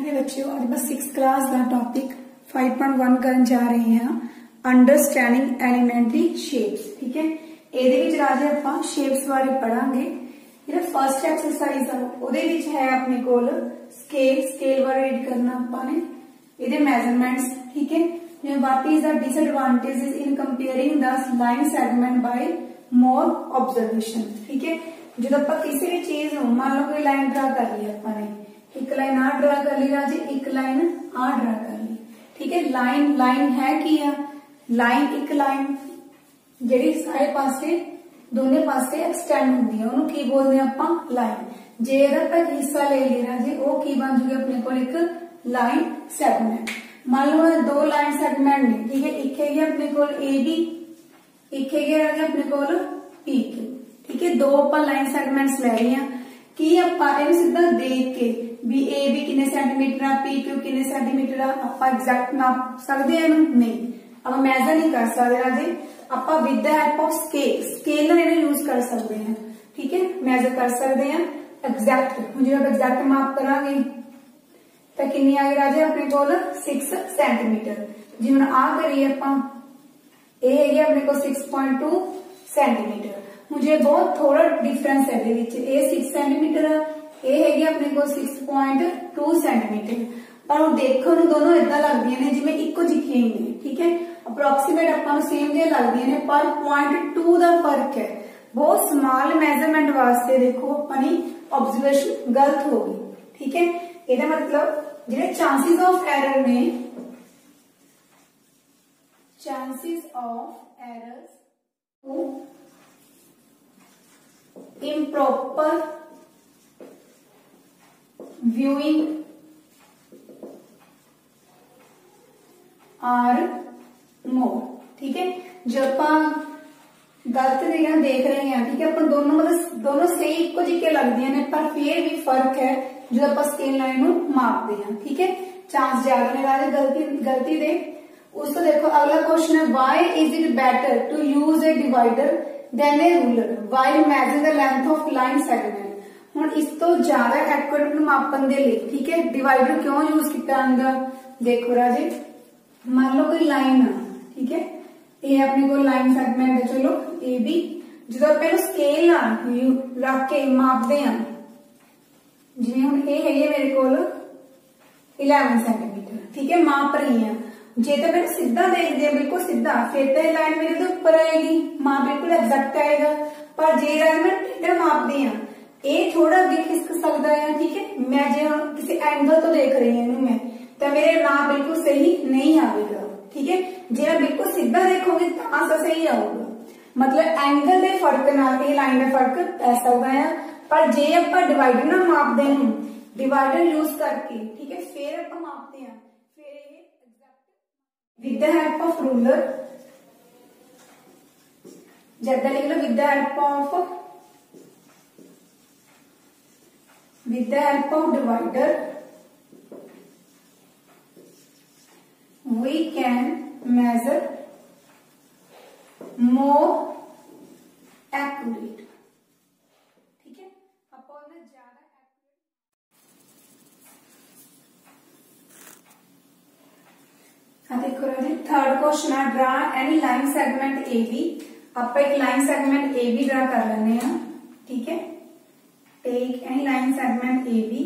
प्यारे बच्चों, आज मैं 6th क्लास का टॉपिक 5.1 करन जा रहे हैं अंडरस्टैंडिंग एलिमेंट्री शेप्स। ठीक है, ਇਹਦੇ ਵਿੱਚ ਰਾਜੇ ਆਪਾਂ ਸ਼ੇਪਸ ਬਾਰੇ ਪੜਾਂਗੇ। ਜਿਹੜਾ ਫਰਸਟ ਐਕਸਰਸਾਈਜ਼ ਆ ਉਹਦੇ ਵਿੱਚ ਹੈ ਆਪਣੇ ਕੋਲ ਸਕੇਲ ਬਾਰੇ ਰੀਡ ਕਰਨਾ ਆਪਾਂ ਨੇ, ਇਹਦੇ ਮੈਜ਼ਰਮੈਂਟਸ। ਠੀਕ ਹੈ, ਜਿਵੇਂ what is the disadvantages in comparing the line segment by more observation. ठीक है, जब आप किसी भी चीज ਨੂੰ मान लो कोई लाइन ड्रा कर ली ਆਪਾਂ ਨੇ, एक लाइन आ ड्रा कर ली राजे, एक लाइन आ ड्रा कर ली। ठीक है, लाइन है की है लाइन, एक लाइन ਜਿਹੜੀ ਸਾਰੇ ਪਾਸੇ ਦੋਨੇ ਪਾਸੇ ਐਕਸਟੈਂਡ ਹੁੰਦੀ ਹੈ ਉਹਨੂੰ ਕੀ ਬੋਲਦੇ ਆ ਆਪਾਂ ਲਾਈਨ। ਜੇ ਇਹਦਾ ਆਪਾਂ ਹਿੱਸਾ ਲੈ ਲਿਆ ਜੀ ਉਹ ਕੀ ਬਣ ਜੂਗਾ ਆਪਣੇ ਕੋਲ ਇੱਕ ਲਾइन ਸੈਗਮੈਂਟ। मान लो दो लाइन सैगमेंट ने। ठीक है, एक है अपने को ए बी, एक है अपने को पी क्यू। ठीक है, दो आप लाइन सैगमेंट्स ले रहे हैं कि आप सीधा देख के भी ए बी कितने सेंटीमीटर आ, पी क्यू कितने सेंटीमीटर आ, आप एग्जैक्ट नाप सकते हैं? नहीं, आप मेजर नहीं कर सकते राजे। आप with the help of scalar इन्हें यूज कर सकते हैं। ठीक है, मेजर कर सकते हैं एग्जैक्ट। जो आप एग्जैक्ट माप करांगे तो कितनी आ गई राजे अपने को 6 सेंटीमीटर। जी हम आ करिए अपने को 6.2 सेंटीमीटर। मुझे बहुत थोड़ा डिफरेंस है 6 सेंटीमीटर, ये है अपने को 6.2 सेंटीमीटर। पर देखो दोनों इदा लगदियां ने जिवें इक्को जिहियां ही ने। ठीक है, अप्रोक्सीमेट आपां सेम जिहियां लगदियां ने पर 0.2 का फर्क है। बहुत स्मॉल मेजरमेंट वास्ते देखो अपनी ऑब्जर्वेशन गलत हो गई। ठीक है, ਇਹਦਾ मतलब ਜਿਹੜੇ चांसेस ऑफ एरर ने, chances of errors improper viewing are more. ठीक है, जब आप गलत जगह देख रहे हैं, ठीक है, अपन दोनों मतलब दोनों सही इक्को जिहे लगदियां ने पर फिर भी फर्क है जो आप स्केल लाइन नूं मापते हैं। ठीक है, चांस ज्यादा ने राजे गलती दे। उस तो देखो अगला क्वेश्चन है why is it better to use a divider than a ruler while measuring the length of line segment. हुण इस तो ज्यादा एक्यूरेट मापन दे लई, ठीक है, डिवाइडर क्यों यूज किया जांदा? देखो राजे, मान लो कोई लाइन आ, ठीक है, ये अपने को लाइन सेगमेंट है, चलो ए बी। जो आप स्केल रख के मापते हैं, जिवें हुण ये है मेरे को 11 सेंटीमीटर। ठीक है, माप रही है। जे तो मैं सीधा देखते हैं बिल्कुल सीधा, फिर तो लाइन मेरे तो ऊपर आएगी, माप बिल्कुल एग्जैक्ट आएगा। पर जे मैं टेढ़ा मापते हैं ये थोड़ा अगे खिसक सकता है। ठीक है, मैं जो किसी एंगल तो देख रही हूँ मैं तो मेरे नाप बिल्कुल सही नहीं आएगा। ठीक है, जे मैं बिल्कुल सीधा देखोगे तो सही आऊगा। मतलब एंगल के फर्क नाल ये लाइन का फर्क पै सकता है। पर जे आप डिवाइडर ना मापते हैं डिवाइडर यूज करके, ठीक है, फिर आप मापते हैं, फिर ये exact with the help of ruler. जब लिख लो with the help of divider we can measure more accurate। ठीक है, अपन ज्यादा देखो राजे थर्ड क्वेश्चन है draw any line segment A B. आप एक line segment A B draw कर लेने हैं। ठीक है, take any line segment A B.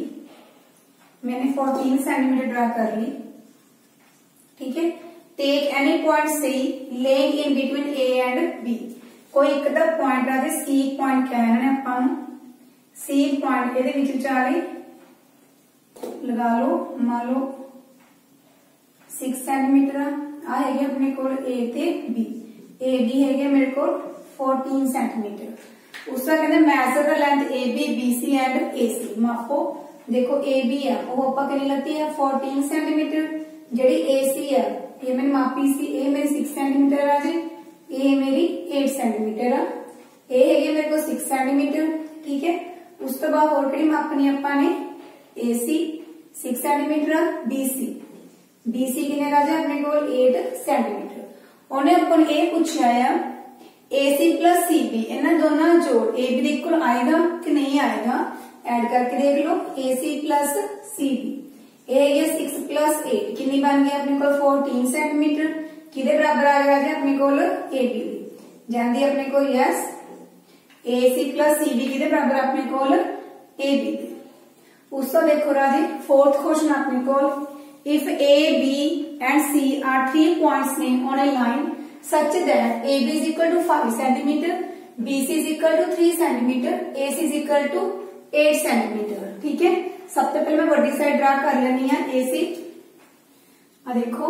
मैंने 14 सेंटीमीटर ड्रा कर ली। ठीक है, take any point C lying in between A and B. कोई एक दा पॉइंट आदे सी पॉइंट कहना है अपन सी पॉइंट ਇਹਦੇ ਵਿੱਚ ਵਿਚਾਲੇ लगा लो। मान लो 6 सेंटीमीटर आ है अपने को ए ते बी। ए बी है मेरे को 14 सेंटीमीटर। उसका कहते measure the length A B B C and A C. मापो देखो ए बी है वो आप कितनी लगती है 14 सेंटीमीटर। जी ए सी है ये मैंने मापी सी, ए मेरी 6 सेंटीमीटर आ जी, ए मेरी 8 सेंटीमीटर आ, ए है मेरे को 6 सेंटीमीटर। ठीक है, उस तो बाद और कड़ी मापनी अपने ए सी 6 सेंटीमीटर, बी सी कितने राजा अपने को 8 सेंटीमीटर। उन्हें अपन ये पूछा है ए सी प्लस सी बी इन्हें दोनों जोड़ ए बी इक्वल आएगा कि नहीं आएगा? ऐड करके देख लो A C plus C B. ए है 6 + 8 कितनी बन गई अपने को 14 सेंटीमीटर किदे बराबर आ गया जी अपने को ए बी जाती अपने को यस ए सी प्लस सी बी किदे बराबर अपने को ए बी उस तो देखो राजे फोर्थ क्वेश्चन अपने को if A B and C are 3 points name on a line such that A B is equal to 5 centimetre B C is equal to 3 centimetre A C is equal to 8 centimetre ठीक है। सबसे पहले मैं बड़ी side draw कर लेनी है ए सी देखो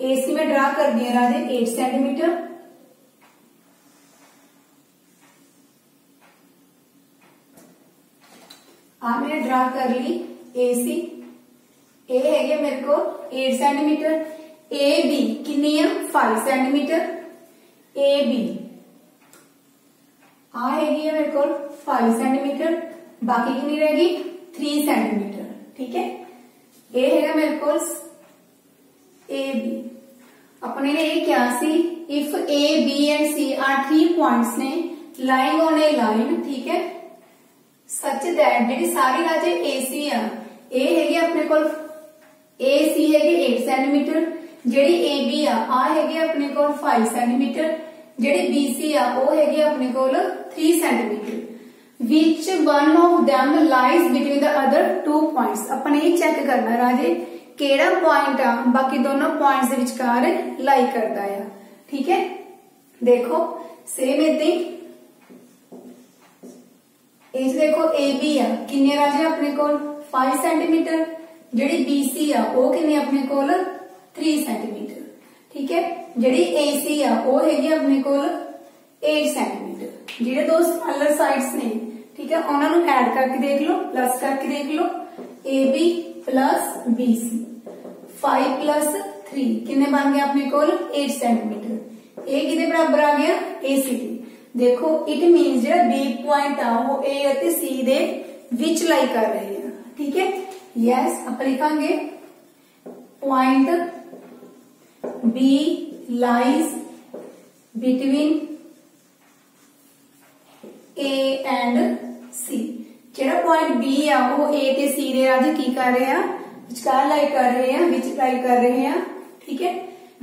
ए सी में ड्रा कर दिया राजे 8 सेंटीमीटर मैंने ड्रा कर ली ए सी ए है मेरे को 8 सेंटीमीटर ए बी कितनी है 5 सेंटीमीटर ए बी है मेरे को 5 सेंटीमीटर बाकी कितनी रहेगी 3 सेंटीमीटर ठीक है। ए है मेरे को ए बी अपने ने ये क्या सी if A B and C are 3 points ने लाइंग ऑन ए लाइन ठीक है सच दैट जी सारी राजे ए सी ए है अपने को ए सी है 8 सेंटीमीटर जी ए बी है अपने को 5 सेंटीमीटर जी बी सी है अपने को 3 centimetre which one of them lies between the other 2 points अपने ये चेक करना राजे केड़ा पॉइंट बाकी दोनों पॉइंट्स के विचकार लाई करता है ठीक है। देखो सेम इदा ही इस देखो ए बी किन्ने राजे अपने को 5 सेंटीमीटर जी बी सी किन्ने अपने को 3 सेंटीमीटर ठीक है। जी ए सी है अपने को 8 सेंटीमीटर जेडे दो स्मॉलर साइड्स ने ठीक है उन्होंने ऐड करके देख लो प्लस करके देख लो A B plus B C 5 + 3 किन्ने बन गए अपने को 8 सेंटीमीटर ए किदे बराबर आ गया ए सी देखो इट मीन जो बी पॉइंट वो ए और सी दे विच लाई कर रहे हैं ठीक है। यस आप लिखांगे point B lies between A and C जेड़ा पॉइंट बी वो ए ते सी दे राजे की कर रहे हैं विचकार लाई कर रहे हैं विच लाई कर रहे हैं ठीक है।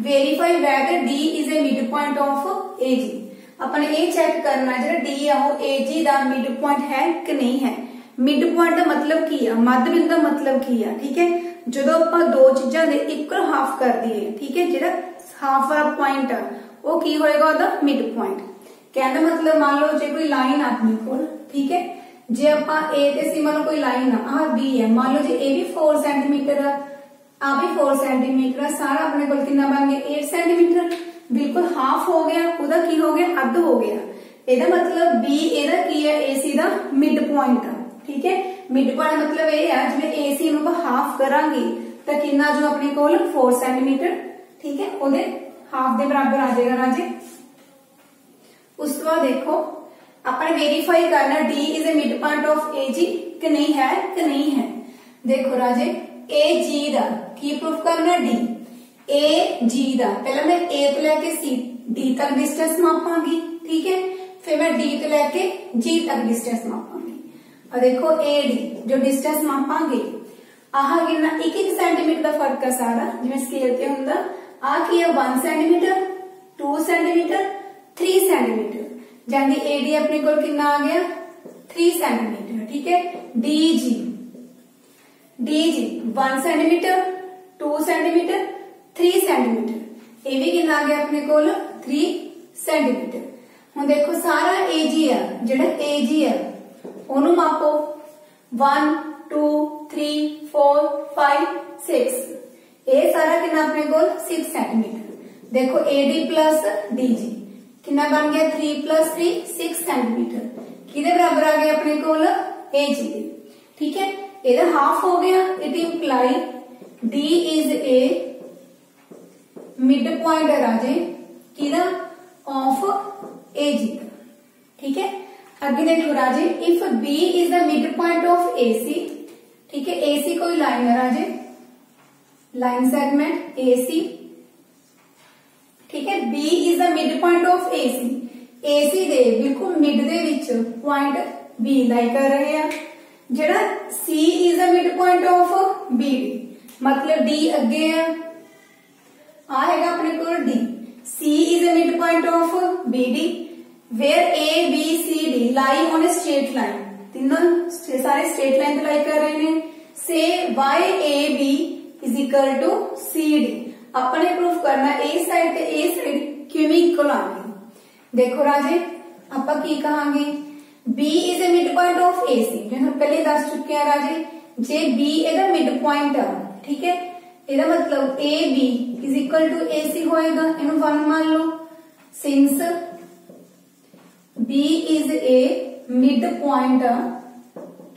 Verify whether D is a mid point of A G अपने ये चेक करना जो डी है वो ए जी का मिड पॉइंट है कि नहीं है। मिड पॉइंट का मतलब की है मध्य बिंदु का मतलब की है ठीक है जो आप दो चीजा के इक्वल हाफ कर दिए ठीक है जो हाफ वाला पॉइंट है वो की होएगा मिड पॉइंट कहने मतलब मान लो जो कोई लाइन अपने को ठीक है जे आप ए ते सी मान लो कोई लाइन आ बी है मान लो जो ए भी 4 सेंटीमीटर आ भी 4 सेंटीमीटर सारा अपने को कितना बन गया 8 सेंटीमीटर बिल्कुल हाफ हो गया उदा की हो गया अद्ध हो गया एदा मतलब बी एदा की है ए सी दा मिड पॉइंट ठीक है। मिड पॉइंट मतलब ये है जिवें ए सी नूं हाफ करांगे तो कितना जो अपने को 4 सेंटीमीटर ठीक है ओदे हाफ दे बराबर आ जाएगा राजे। उस तो बाद देखो अपने वेरीफाई करना D is a mid point of A G कि नहीं है कि नहीं है। देखो राजे ए जी दा की प्रूफ करना डी ए जी दा पहले मैं ए तो लेके सी डी तक डिस्टेंस मापांगी ठीक है फिर मैं डी तो लेके जी तक डिस्टेंस मापांगी और देखो ए डी जो डिस्टेंस मापांगे आह कितना 1 सेंटीमीटर का फर्क है सारा जिवें स्केल ते हुंदा आ की है 1 सेंटीमीटर 2 सेंटीमीटर 3 सेंटीमीटर जांदी ए डी अपने को कितना आ गया 3 सेंटीमीटर ठीक है। D G 1 centimetre 2 centimetre 3 centimetre ये भी कितना आ गया अपने को 3 सेंटीमीटर। हम देखो सारा ए जी है जेड़ा ए जी है ओनू मापो 1 2 3 4 5 6 ये सारा कितना अपने को 6 सेंटीमीटर। देखो A D plus D G कितना बन गया 3 + 3 6 सेंटीमीटर किदे बराबर आ गया अपने को ए जी ठीक है। ये हाफ हो गया it imply D is a mid point है राजे किदा ऑफ ए जी ठीक है। आगे देखो Raje if B is the mid point of A C ठीक है ए सी कोई लाइन है राजे लाइन सेगमेंट ए सी ठीक है B is the mid point of A C दे बिल्कुल मिड दे विच पॉइंट बी लाई कर रहे हैं जेड़ा C is the mid point of B D मतलब डी अगे है, आ हैगा अपने को D. C is a mid point of B D where A B C D lie on a straight line, तीनों सारे स्ट्रेट लाइन पे लाई कर रहे हैं। Say why A B is equal to C D, अपने प्रूफ करना ए side ते ए साइड किवें इक्वल आएंगे। देखो राजे ਆਪਾਂ की कहांगे, B is a mid point of A C, जो हम पहले दस चुके हैं राजे, जे B एदा मिड पॉइंट है, ठीक है, एदा मतलब A B is equal to A C होएगा, इन्हों 1 मान लो। Since B is a mid point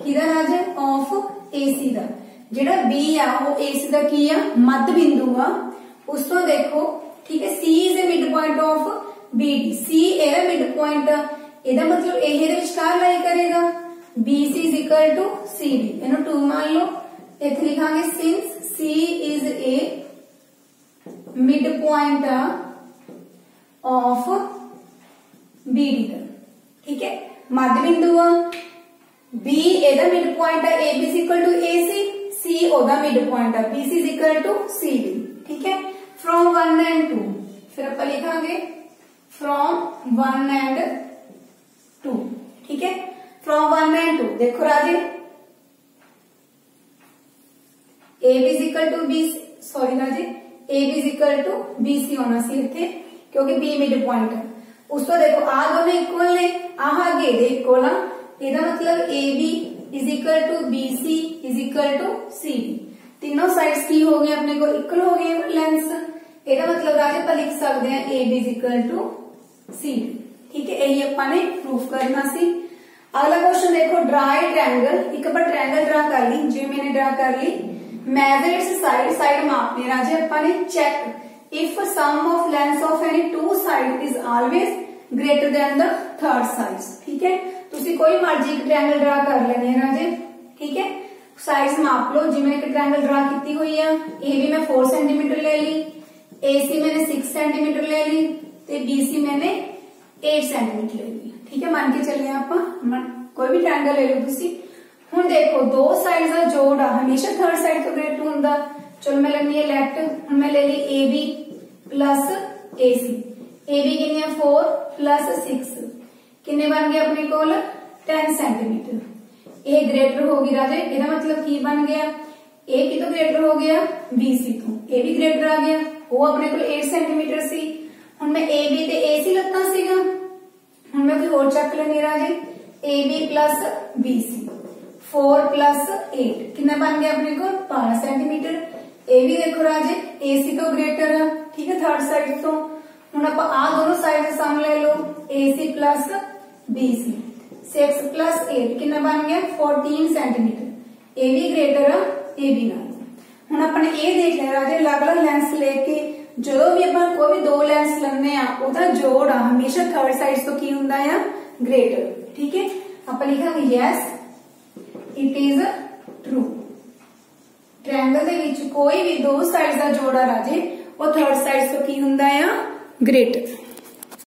किदा राजे ऑफ ए सी दा, जेड़ा B आ वो ए सी दा की आ मध्य बिंदु आ, उस तो देखो ठीक है। C is a mid point of B D, C एदा मिड पॉइंट एदा मतलब ए दे विचकार लाई करेगा, B C is equal to C D, इन्हों 2 मान लो। इथे लिखांगे since C is a mid point of B D दा, ठीक है, मध्य बिंदु आ। बी एदा मिड पॉइंट है, A B is equal to A C, C ओदा मिड पॉइंट है, B C is equal to C D, ठीक है। फ्रॉम 1 एंड 2 फिर आप लिखांगे फ्रॉम 1 एंड 2, ठीक है, फ्रॉम 1 एंड 2। देखो Raje A B is equal to B, sorry Raje A B is equal to B C होना सी इथे, क्योंकि बी मिड पॉइंट है। उस तो देखो आ दोनों इक्वल ने, आह गे दे इक्वल आ, एदा मतलब A B is equal to B C is equal to C D, तीनों साइड्स की हो गए अपने को इक्वल हो गए लेंस, एदा मतलब राजे आप लिख सकते हैं A B is equal to C D, ठीक है, यही अपने प्रूफ करना सी। अगला क्वेश्चन देखो, ड्रा ए ट्रायंगल, एक बार ट्रायंगल ड्रा कर ली, जो मैंने ड्रा कर ली। मेजर इट्स साइड, साइड मापनी राजे अपने। Check if sum of length of any 2 side is always greater than the third side, ठीक है। तुसी कोई मर्जी एक ट्रायंगल ड्रा कर लेने राजे, ठीक है, साइड्स माप लो। जिवें एक ट्रायंगल ड्रा की हुई है, ए बी मैं 4 सेंटीमीटर ले ली, ए सी मैंने 6 सेंटीमीटर ले ली, ते बी सी मैंने 8 सेंटीमीटर ले ली, ठीक है, मान के चलिए आप कोई भी ट्रायंगल ले लो तुसी। हुण देखो दो साइड का जोड़ हमेशा थर्ड साइड तो ग्रेटर हुंदा, चलो मैं लेनी है लेफ्ट, हुण मैं ले ली A B plus A C, A B कितनी है 4 प्लस 6 कितने बन गए अपने कोल 10 सेंटीमीटर, ए ग्रेटर होगी राजे, एदा मतलब की बन गया ए की तो ग्रेटर हो गया बी सी तो, ए बी ग्रेटर आ गया, वो अपने को 8 सेंटीमीटर सी। हुण मैं ए बी ते ए सी लत्ता सीगा, हुण मैं कोई होर चक लेनी Raje, A B plus B C 4 plus 8 कितना बन गया अपने को 12 सेंटीमीटर। ए भी देखो राजे ए सी तो ग्रेटर है, ठीक है, थर्ड साइड तो। हुण आप आ दोनों साइड का सम ले लो, A C plus B C 6 plus 8 कितना बन गया 14 सेंटीमीटर, ए भी ग्रेटर है ए बी नाल। हुण अपने ये देख लिया राजे, अलग अलग लेंस लेके जो भी अपन कोई भी दो लेंस लेने आ जोड़ हमेशा थर्ड साइड तो की हुंदा है ग्रेटर, ठीक है। आप लिखांगे yes it is true, triangle दे विच कोई भी दो साइड का जोड़ा राजे वो थर्ड साइड तो की हुंदा है ग्रेटर।